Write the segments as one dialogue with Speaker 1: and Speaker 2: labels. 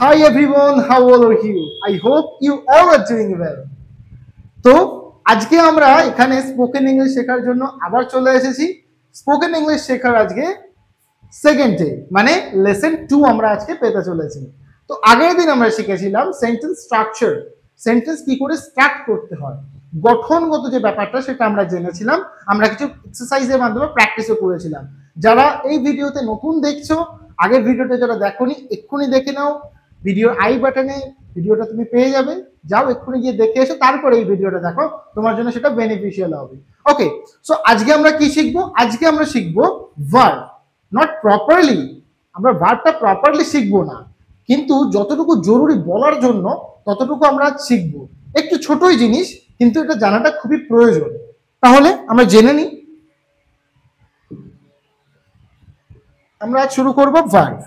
Speaker 1: Hi everyone, how are you? I hope you all are doing well. তো আজকে আমরা এখানে স্পোকেন ইংলিশ শেখার জন্য আবার চলে এসেছি। স্পোকেন ইংলিশ শেখার আজকে সেকেন্ড ডে, মানে লেসন 2 আমরা আজকে পেতে চলেছি। তো আগের দিন আমরা শিখেছিলাম সেন্টেন্স স্ট্রাকচার, সেন্টেন্স কি করে স্ট্রাক্ট করতে হয়, গঠনগত যে ব্যাপারটা সেটা আমরা জেনেছিলাম। আমরা কিছু এক্সারসাইজের মাধ্যমে প্র্যাকটিসও করেছিলাম। যারা এই ভিডিওতে নতুন দেখছো, আগের ভিডিওটা যারা দেখোনি এক্ষুনি দেখে নাও, ভিডিওর আই বাটনে ভিডিওটা তুমি পেয়ে যাবে, যাও এক্ষুনি গিয়ে দেখে এসো, তারপরে এই ভিডিওটা দেখো, তোমার জন্য সেটা বেনিফিশিয়াল হবে। ওকে, সো আজকে আমরা কি শিখবো? আজকে আমরা শিখবো ভার্ব, নট প্রপারলি। আমরা ভার্বটা প্রপারলি শিখবো না, কিন্তু যতটুকু জরুরি বলার জন্য ততটুকু আমরা শিখবো। একটু ছোটই জিনিস, কিন্তু এটা জানাটা খুবই প্রয়োজন। তাহলে আমরা জেনে নিই। আমরা শুরু করব ভার্ব।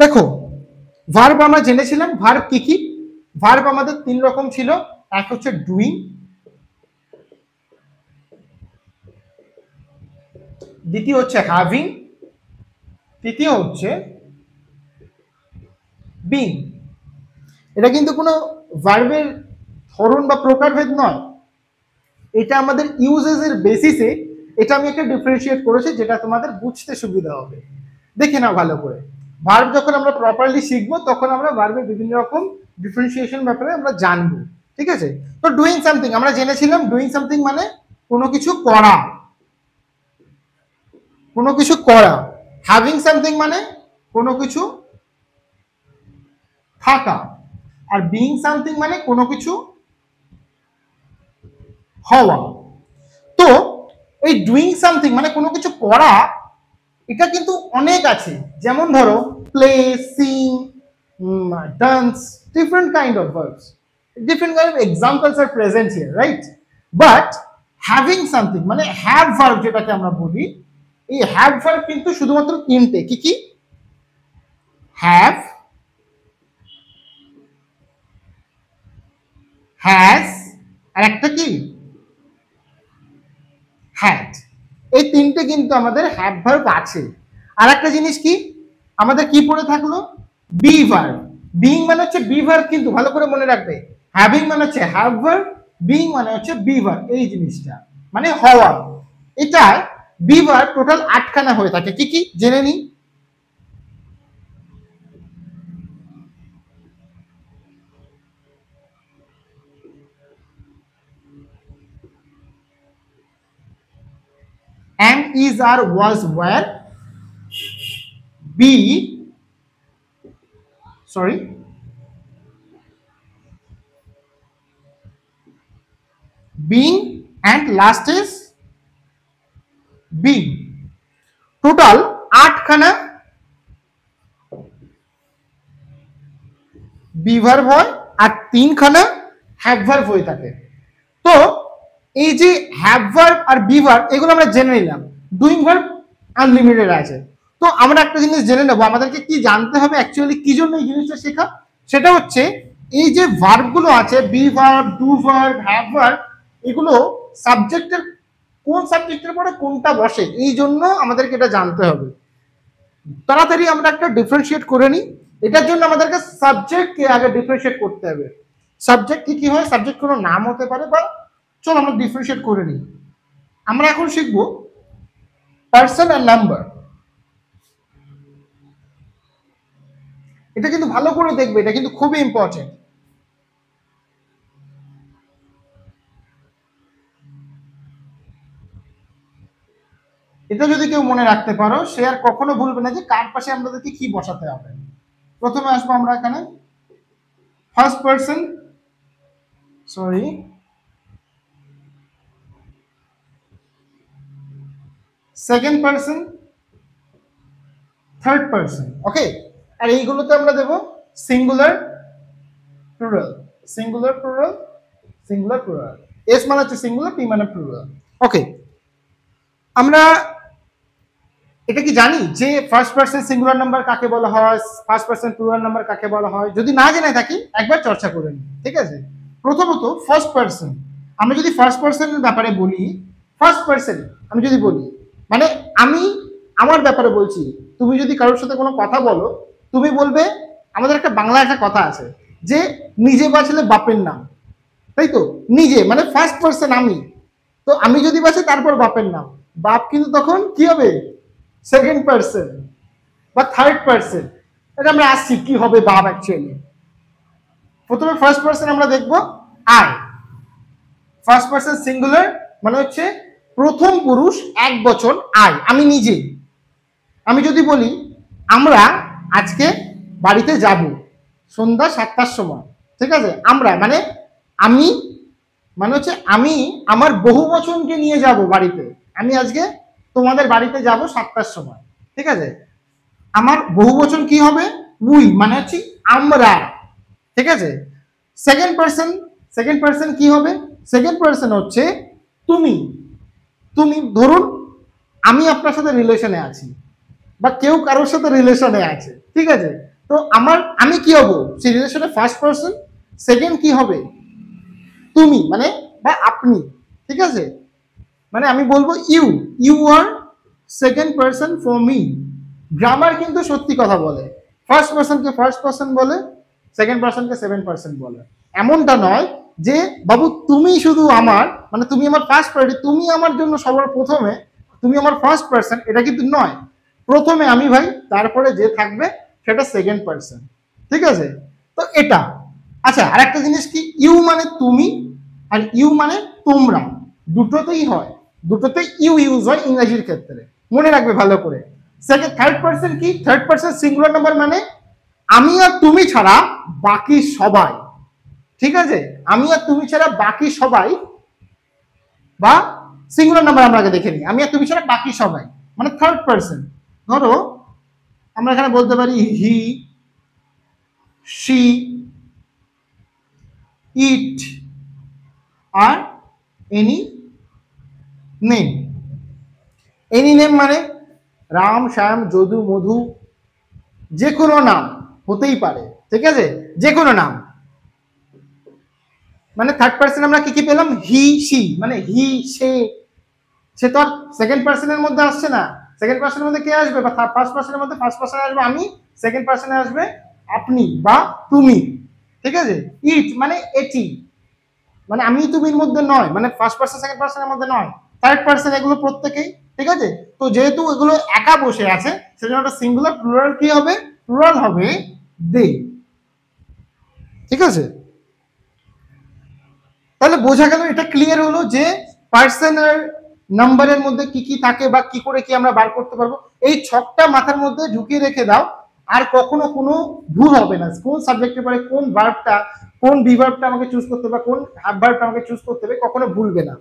Speaker 1: দেখো, ভার্ব আমরা জেনেছিলাম ভার্ব কি কি। ভার্ব আমাদের তিন রকম ছিল। এক হচ্ছে ডুইং, দ্বিতীয় হচ্ছে হ্যাভিং, তৃতীয় হচ্ছে বিং। এটা কিন্তু কোনো ভার্বের ধরন বা প্রকারভেদ নয়, এটা আমাদের ইউজেসের বেসিসে এটা আমি একটা ডিফারেন্সিয়েট করেছি, যেটা তোমাদের বুঝতে সুবিধা হবে। দেখে নাও ভালো করে। ভার্ব যখন আমরা প্রপারলি শিখবো তখন আমরা ভার্বের বিভিন্ন রকম ডিফারেন্সিয়েশন ব্যাপারে আমরা জানবো, ঠিক আছে? তো ডুইং সামথিং আমরা জেনেছিলাম, ডুইং সামথিং মানে কোনো কিছু করা, কোনো কিছু করা। হ্যাভিং সামথিং মানে কোনো কিছু থাকা, আর বিং সামথিং মানে কোনো কিছু হওয়া। তো এই ডুইং সামথিং মানে কোনো কিছু করা, এটা কিন্তু অনেক আছে। যেমন ধরো play, Singh, dance, different kind of verbs, different kind of examples are present here, right? But having something মানে have verb যেটাকে আমরা বলি, এই have verb কিন্তু শুধুমাত্র তিনটে। কি কি? have, has, আর একটা কি? had। এই তিনটে কিন্তু আমাদের have verb আছে। আর একটা জিনিস কি আমাদের কি পড়ে থাকলো? be verb। being মানে হচ্ছে be verb, কিন্তু ভালো করে মনে রাখবে, having মানে হচ্ছে have verb, being মানে হচ্ছে be verb। এই জিনিসটা মানে হওয়া। এটা be verb টোটাল 8খানা হয়ে থাকে। কি কি জেনে নিই। am, is, are, was, were, be, sorry, being, and last is being। Total 8খানা বি ভার্ব হয় আর 3খানা হ্যাভ ভার্ব হয়ে থাকে। তো এই যে হ্যাভ ভার্ব আর বি ভার্ব এগুলো আমরা জেনে নিলাম। ডুইং ভার্ব আনলিমিটেড আছে। তো আমরা একটা জিনিস জেনে নেবো, আমাদেরকে কি জানতে হবে অ্যাকচুয়ালি কি জন্য এই জিনিসটা শেখা। সেটা হচ্ছে এই যে ভার্বগুলো আছে, be verb, do verb, have verb, এগুলো সাবজেক্টের কোন সাবজেক্টের পরে কোনটা বসে, এই জন্য আমাদেরকে এটা জানতে হবে। তাড়াতাড়ি আমরা একটা ডিফারেন্সিয়েট করে নিই। এটার জন্য আমাদেরকে সাবজেক্টকে আগে ডিফারেন্সিয়েট করতে হবে। সাবজেক্ট কি কি হয়? সাবজেক্ট কোনো নাম হতে পারে, বা চলো আমরা ডিফারেন্সিয়েট করে নিই। আমরা এখন শিখব পার্সন আর নাম্বার। এটা কিন্তু ভালো করে দেখবে, এটা কিন্তু খুবই ইম্পর্টেন্ট। এটা যদি কেউ মনে রাখতে পারো, সে আর কখনো ভুলবে না যে কার পাশে আমাদেরকে কি বসাতে হবে। প্রথমে আসবো আমরা এখানে first person, sorry, second person, third person. Okay, আর এইগুলোতে আমরা দেব singular, plural, singular, plural, singular, plural. S মানে হচ্ছে সিঙ্গুলার, পি মানে প্লুরাল। ওকে, আমরা এটা কি জানি যে ফার্স্ট পার্সন সিঙ্গুলার নাম্বার কাকে বলা হয়, ফার্স্ট পার্সন প্লুরাল নাম্বার কাকে বলা হয়? যদি না জেনে থাকি একবার চর্চা করে নিই, ঠিক আছে? প্রথমত ফার্স্ট পার্সন, আমরা যদি ফার্স্ট পার্সনের ব্যাপারে বলি, ফার্স্ট পার্সন আমি যদি বলি মানে আমি আমার ব্যাপারে বলছি, তুমি যদি কারোর সাথে কোনো কথা বলো, তুমি বলবে, আমাদের একটা বাংলা একটা কথা আছে যে নিজে বাঁচলে বাপের নাম, তাই তো? নিজে মানে ফার্স্ট পার্সন আমি, তো আমি যদি বাঁচি তারপর বাপের নাম, বাপ কিন্তু তখন কি হবে, সেকেন্ড পার্সন বা থার্ড পার্সন। এটা আমরা আসছি কি হবে বাপ অ্যাকচুয়ালি। প্রথমে ফার্স্ট পার্সন আমরা দেখবো আই। ফার্স্ট পার্সন সিঙ্গুলার মানে হচ্ছে প্রথম পুরুষ এক বচন আই, আমি নিজে। আমি যদি বলি আমরা আজকে বাড়িতে যাব সন্ধ্যা 7টার সময়, ঠিক আছে? আমরা মানে আমি মানে হচ্ছে আমি আমার বহু বচনকে নিয়ে যাব বাড়িতে, আমি আজকে তোমাদের বাড়িতে যাব 7টার সময়, ঠিক আছে? আমার বহু বচন কি হবে, উই মানে হচ্ছে আমরা, ঠিক আছে? সেকেন্ড পার্সন কি হবে, সেকেন্ড পার্সন হচ্ছে তুমি। তুমি ধরুন আমি আপনার সাথে রিলেশনে আছি বা কেউ কারোর সাথে রিলেশনে আছে, ঠিক আছে? তো আমি কি হব সেই রিলেশনের ফার্স্ট পার্সন, সেকেন্ড কি হবে তুমি মানে বা আপনি, ঠিক আছে? মানে আমি বলবো you, you are second person for me. Grammar কিন্তু সত্যি কথা বলে, ফার্স্ট পার্সনকে ফার্স্ট পার্সন বলে, সেকেন্ড পার্সনকে সেকেন্ড পার্সন বলে। এমনটা নয় যে বাবু তুমি শুধু আমার মানে তুমি আমার ফার্স্ট প্রায়োরিটি, তুমি আমার জন্য সবার প্রথমে, তুমি আমার ফার্স্ট পার্সন, এটা কিন্তু নয়। প্রথমে আমি ভাই, তারপরে যে থাকবে সেটা সেকেন্ড পার্সন, ঠিক আছে? তো এটা আচ্ছা, আর একটা জিনিস কি, ইউ মানে তুমি আর ইউ মানে তোমরা, দুটোতেই হয়, দুটোতেই ইউ ইউজ হয় ইংরেজির ক্ষেত্রে, মনে রাখবে ভালো করে। সেকেন্ড থার্ড পার্সন কি, থার্ড পার্সন সিঙ্গুলার নাম্বার মানে আমি আর তুমি ছাড়া বাকি সবাই, ঠিক আছে? আমি আর তুমি ছাড়া বাকি সবাই, বা সিঙ্গুলার নাম্বার আমরা আগে দেখে নিই, আমি আর তুমি ছাড়া বাকি সবাই মানে থার্ড পার্সন। ধরো আমরা এখানে বলতে পারি হি, শি, ইট আর এনি নেম। এনি নেম মানে রাম, শ্যাম, যদু, মধু, যে কোনো নাম হতেই পারে, ঠিক আছে? যে কোনো নাম মানে থার্ড পার্সন আমরা কি কি পেলাম, হি, শি মানে হি, সে তো আর সেকেন্ড পার্সনের মধ্যে আসছে না। সেকেন্ড পার্সনের মধ্যে কে আসবে, বা ফার্স্ট পার্সনের মধ্যে ফার্স্ট পার্সনে আসবে আমি, সেকেন্ড পার্সনে আসবে আপনি বা তুমি, ঠিক আছে? ইট মানে এটি, মানে আমি তুমির মধ্যে নয়, মানে ফার্স্ট পার্সন সেকেন্ড পার্সনের মধ্যে নয়, থার্ড পার্সন এগুলো প্রত্যেকেই, ঠিক আছে? তো যেহেতু এগুলো একা বসে আছে সেজন্য একটা সিঙ্গুলার, প্লুরাল কি হবে, প্লুরাল হবে দে, ঠিক আছে? তাহলে বোঝা গেল, এটা ক্লিয়ার হলো যে পার্সনের নাম্বারের মধ্যে কি কি থাকে বা কি করে কি আমরা বার করতে পারবো। এই ছকটা মাথার মধ্যে ঢুকিয়ে রেখে দাও, আর কখনো কোনো ভুল হবে না। কোন সাবজেক্টের পরে কোন ভার্বটা, কোন বিভার্বটা আমাকে চুজ করতে হবে, কোন ভার্বটা আমাকে চুজ করতে হবে, কখনো ভুলবে না।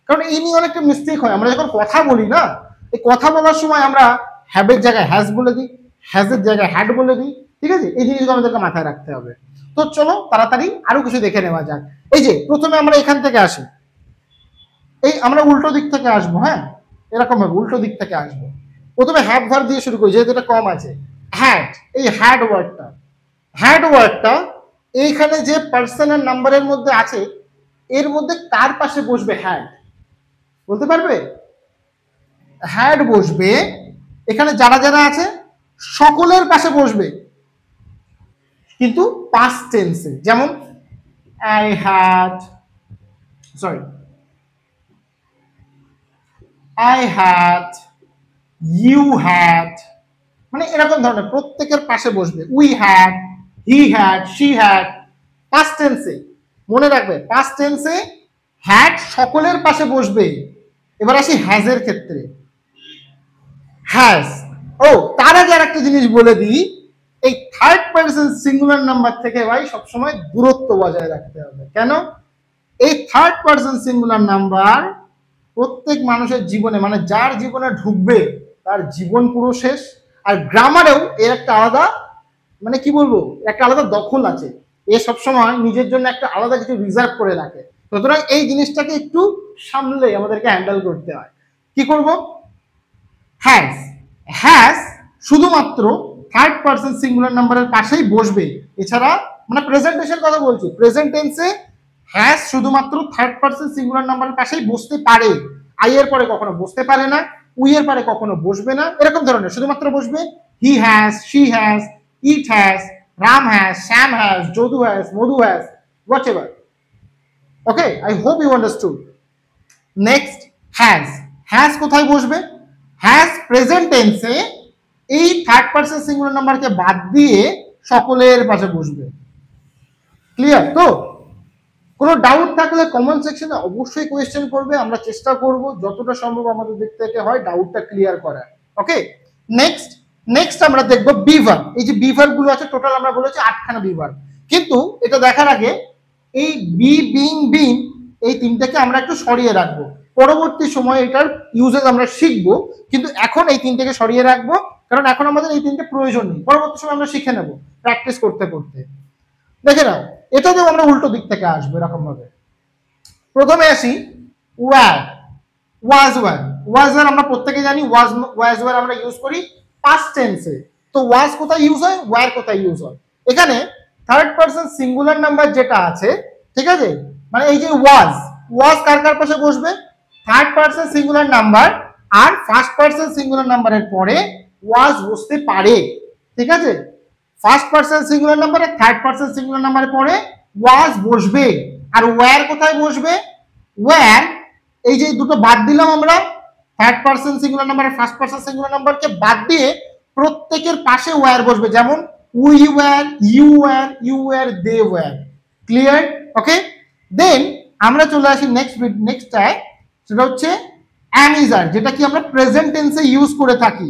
Speaker 1: কারণ এই নিয়ে অনেকটা মিস্টেক হয়, আমরা যখন কথা বলি না, এই কথা বলার সময় আমরা হ্যাবের জায়গায় হ্যাজ বলে দিই, হ্যাজের জায়গায় হ্যাড বলে দিই, ঠিক আছে? এই জিনিসগুলো আমাদেরকে মাথায় রাখতে হবে। তো চলো তাড়াতাড়ি আরো কিছু দেখে নেওয়া যাক। এই যে প্রথমে আমরা এখান থেকে আসি, এই আমরা উল্টো দিক থেকে আসবো, হ্যাঁ এরকম ভাবে উল্টো দিক থেকে আসবো। প্রথমে হ্যাভ ভার্ব দিয়ে শুরু করি যেহেতু এটা কম আছে। হ্যাড, এই হ্যাড ওয়ার্ডটা এইখানে যে পার্সনের নাম্বারের মধ্যে আছে এর মধ্যে কার পাশে বসবে হ্যাড, বলতে পারবে? হ্যাড বসবে এখানে যারা যারা আছে সকলের পাশে বসবে, কিন্তু পাস্ট টেন্সে। যেমন I had, sorry I had, you had, মানে এরকম ধরনের প্রত্যেকের পাশে বসবে। We had, he had, she had, past টেন্সে মনে রাখবে, পাস্ট টেন্সে হ্যাড সকলের পাশে বসবে। এবার আসি হ্যাজের ক্ষেত্রে। হ্যাজ, ও তার আগে আর একটা জিনিস বলে দিই, এই থার্ড পার্সন সিঙ্গুলার নাম্বার থেকে ভাই সবসময় দূরত্ব বজায় রাখতে হবে। কেন? এই থার্ড পার্সন সিঙ্গুলার নাম্বার প্রত্যেক মানুষের জীবনে মানে যার জীবনে ঢুকবে তার জীবন পুরো শেষ। আর গ্রামারেও এর একটা আলাদা মানে কি বলবো, একটা আলাদা দখল আছে, এ সবসময় নিজের জন্য একটা আলাদা কিছু রিজার্ভ করে রাখে। সুতরাং এই জিনিসটাকে একটু সামলে আমাদেরকে হ্যান্ডেল করতে হয়। কি করব? হ্যাজ, হ্যাজ শুধুমাত্র থার্ড পার্সন সিঙ্গুলার নাম্বারের পাশেই বসবে, এছাড়া মানে প্রেজেন্টেশন কথা বলছি, প্রেজেন্ট টেন্সে হ্যাজ শুধুমাত্র থার্ড পার্সন সিঙ্গুলার নাম্বারের পাশেই বসতে পারে, আই এর পরে কখনো বসতে পারে না, উই এর পরে কখনো বসবে না, এরকম ধরনের, শুধুমাত্র বসবে he has, she has, it has, Ram has, Shyam has, Jadu has, Madhu has, whatever. Okay, I hope you understood. Next has. Has কোথায় বসবে? হ্যাজ প্রেজেন্ট টেন্সে এই থার্ড পারসন সিঙ্গুলার নাম্বারকে বাদ দিয়ে সকলের পাশে বসবে। ক্লিয়ার তো? কোনো ডাউট থাকলে কমেন্ট সেকশনে অবশ্যই কোয়েশ্চেন করবে, আমরা চেষ্টা করব যতটা সম্ভব আমাদের দিক থেকে হয় ডাউটটা ক্লিয়ার করার। ওকে, নেক্সট নেক্সট আমরা দেখব বিভার। এই যে বিভার গুলো আছে টোটাল আমরা বলেছি 8খানা বিভার, কিন্তু এটা দেখার আগে এই বি, বিং, বিন এই তিনটাকে আমরা একটু সরিয়ে রাখবো, পরবর্তী সময়ে এটার ইউজেস আমরা শিখবো, কিন্তু এখন এই তিনটাকে সরিয়ে রাখবো কারণ এখন আমাদের এই তিনটে প্রয়োজন নেই, পরবর্তী সময় আমরা শিখে নেব প্র্যাকটিস করতে করতে। দেখে নাও, এটাতেও আমরা উল্টো দিক থেকে আসবো এরকম ভাবে। প্রথমে আসি were, was were. Was were আমরা প্রত্যেকে জানি, ওয়াজ ওয়ার আমরা ইউজ করি পাস্ট টেন্সে। তো ওয়াজ কোথায় ইউজ হয়, ওয়ার কোথায় ইউজ হয়? এখানে থার্ড পারসন সিঙ্গুলার নাম্বার যেটা আছে, ঠিক আছে, মানে এই যে ওয়াজ, ওয়াজ কার কার পাশে বসবে? থার্ড পারসন সিঙ্গুলার নাম্বার আর ফার্স্ট পারসন সিঙ্গুলার নাম্বারের পরে ওয়াজ বসতে পারে, ঠিক আছে? ফার্স্ট পারসন সিঙ্গুলার নাম্বার আর থার্ড পারসন সিঙ্গুলার নাম্বারের পরে ওয়াজ বসবে। আর ওয়্যার কোথায় বসবে? ওয়্যার এই যে দুটো বাদ দিলাম আমরা, থার্ড পারসন সিঙ্গুলার নাম্বার আর ফার্স্ট পারসন সিঙ্গুলার নাম্বারকে বাদ দিয়ে প্রত্যেকের পাশে ওয়্যার বসবে, যেমন we were, you were, you were, they were. Clear? Okay, then আমরা চলে আসি নেক্সটটায়, সেটা হচ্ছে অ্যামিজার, যেটা কি আমরা প্রেজেন্ট টেন্সে ইউজ করে থাকি।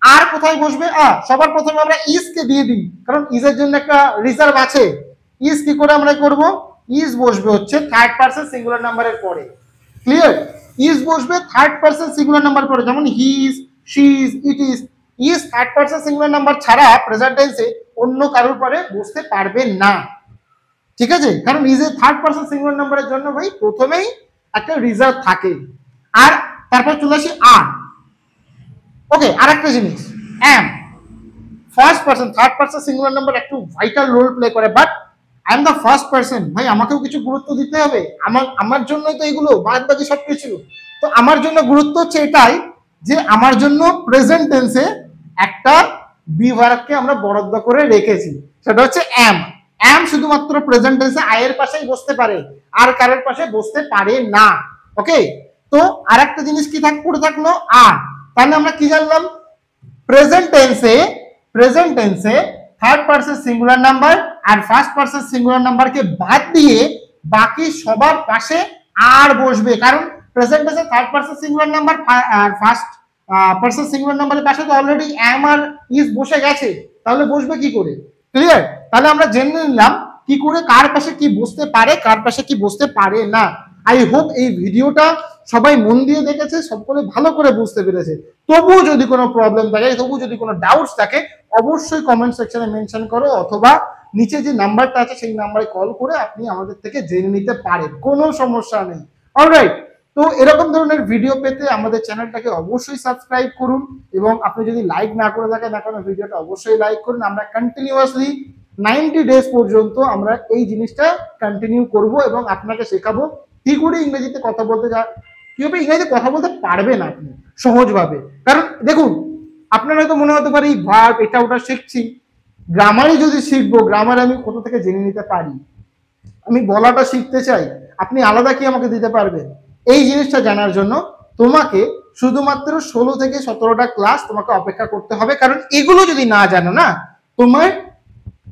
Speaker 1: আর কোথায় বসবে? সবার প্রথমে আমরা ইজ কে দিয়ে দিই, কারণ ইজের জন্য একটা রিজার্ভ আছে। ইজ কি করে আমরা করব? ইজ বসবে হচ্ছে থার্ড পারসন সিঙ্গুলার নাম্বারের পরে। ক্লিয়ার? ইজ বসবে থার্ড পারসন সিঙ্গুলার নাম্বার পরে, যেমন he is, she is, it is. Is third person singular number ছাড়া প্রেজেন্ট টেন্সে অন্য কারোর পরে বসতে পারবে না, ঠিক আছে? কারণ ইজ এর থার্ড পারসন সিঙ্গুলার নাম্বারের জন্য ভাই প্রথমেই একটা রিজার্ভ থাকে। আর তারপর চলে আসি আর। ওকে, আর একটা জিনিস, am first person, third person singular number একটু ভাইটাল রোল প্লে করে, but I am the first person, ভাই আমাকেও কিছু গুরুত্ব দিতে হবে, আমার জন্যই তো এগুলো, বাদ বাকি সবকিছু। তো আমার জন্য গুরুত্ব হচ্ছে এটাই যে আমার জন্য প্রেজেন্ট টেন্সে একটা বিভাগকে আমরা বরাদ্দ করে রেখেছি, সেটা হচ্ছে এম। এম শুধুমাত্র প্রেজেন্ট টেন্সে আই এর পাশেই বসতে পারে, আর কারোর পাশে বসতে পারে না। ওকে, তো আর একটা জিনিস কি পড়ে থাকলো? আর। তাহলে আমরা কি জানলাম? প্রেজেন্ট টেন্সে থার্ড পারসন সিঙ্গুলার নাম্বার আর ফার্স্ট পারসন সিঙ্গুলার নাম্বারকে বাদ দিয়ে বাকি সবার পাশে আর বসবে, কারণ প্রেজেন্ট টেন্সে থার্ড পারসন সিঙ্গুলার নাম্বার আর ফার্স্ট পারসন সিঙ্গুলার নাম্বারের পাশে তো অলরেডি এম আর ইজ বসে গেছে, তাহলে বসবে কি করে? ক্লিয়ার? তাহলে আমরা জেনে নিলাম কি করে কার পাশে কি বসতে পারে, কার পাশে কি বসতে পারে না। আই হোপ এই ভিডিওটা সবাই মন দিয়ে দেখেছে, সকলে ভালো করে বুঝতে পেরেছে। তবুও যদি কোনো প্রবলেম থাকে, তবুও যদি কোনো ডাউটস থাকে, অবশ্যই কমেন্ট সেকশনে মেনশন করো, অথবা নিচে যে নাম্বারটা আছে সেই নাম্বারে কল করে আপনি আমাদের থেকে জেনে নিতে পারেন, কোনো সমস্যা নেই। অলরাইট, তো এরকম ধরনের ভিডিও পেতে আমাদের চ্যানেলটাকে অবশ্যই সাবস্ক্রাইব করুন, এবং আপনি যদি লাইক না করে থাকেন এখনো ভিডিওটা অবশ্যই লাইক করুন। আমরা কন্টিনিউয়াসলি 90 ডেজ পর্যন্ত আমরা এই জিনিসটা কন্টিনিউ করব এবং আপনাকে শেখাবো কি করে ইংরেজিতে কথা বলতে কিভাবে ইংরেজিতে কথা বলতে পারবেন আপনি সহজভাবে। কারণ দেখুন, আপনার হয়তো মনে হতে পারে ভার্ব এটা ওটা শিখছি, গ্রামারই যদি শিখবো, গ্রামার আমি কোথা থেকে জেনে নিতে পারি? আমি বলাটা শিখতে চাই, আপনি আলাদা কি আমাকে দিতে পারবেন? এই জিনিসটা জানার জন্য তোমাকে শুধুমাত্র 16 থেকে 17টা ক্লাস তোমাকে অপেক্ষা করতে হবে, কারণ এগুলো যদি না জানো না,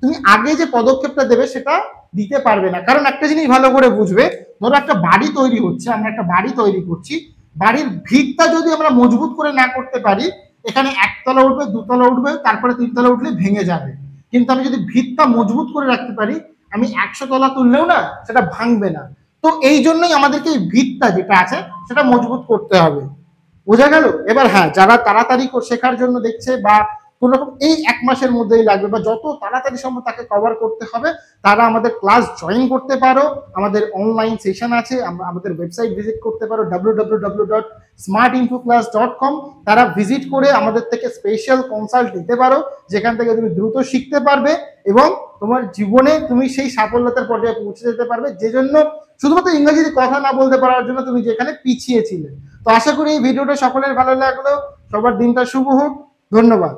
Speaker 1: তুমি আগে যে পদক্ষেপটা দেবে সেটা দিতে পারবে না। কারণ একটা জিনিস ভালো করে বুঝবে, ধরো একটা বাড়ি তৈরি হচ্ছে, আমরা একটা বাড়ি তৈরি করছি, বাড়ির ভিতটা যদি আমরা মজবুত করে না করতে পারি, এখানে একতলা উঠবে, দুতলা উঠবে, তারপরে তিনতলা উঠলে ভেঙে যাবে। কিন্তু আমি যদি ভিতটা মজবুত করে রাখতে পারি, আমি 100 তলা তুললেও না সেটা ভাঙবে না। তো এই জন্যই আমাদেরকে এই ভিতটা যেটা আছে সেটা মজবুত করতে হবে। বোঝা গেল? এবার হ্যাঁ, যারা তাড়াতাড়ি শেখার জন্য দেখছে বা কোনো রকম এই 1 মাসের মধ্যেই লাগবে, বা যত তাড়াতাড়ি সম্ভব তাকে কভার করতে হবে। তারা আমাদের ক্লাস জয়েন করতে পারো, আমাদের অনলাইন সেশন আছে, আমাদের ওয়েবসাইট ভিজিট করতে পারো www.smartinfoclass.com। তারা ভিজিট করে আমাদের থেকে স্পেশাল কনসাল্ট নিতে পারো, যেখান থেকে তুমি দ্রুত শিখতে পারবে এবং তোমার জীবনে তুমি সেই সাফল্যতার পর্যায়ে পৌঁছে যেতে পারবে, যে জন্য শুধুমাত্র ইংরেজিতে কথা না বলতে পারার জন্য তুমি যেখানে পিছিয়ে ছিলে। তো আশা করি এই ভিডিওটা সকলের ভালো লাগলো। সবার দিনটা শুভ হোক। ধন্যবাদ।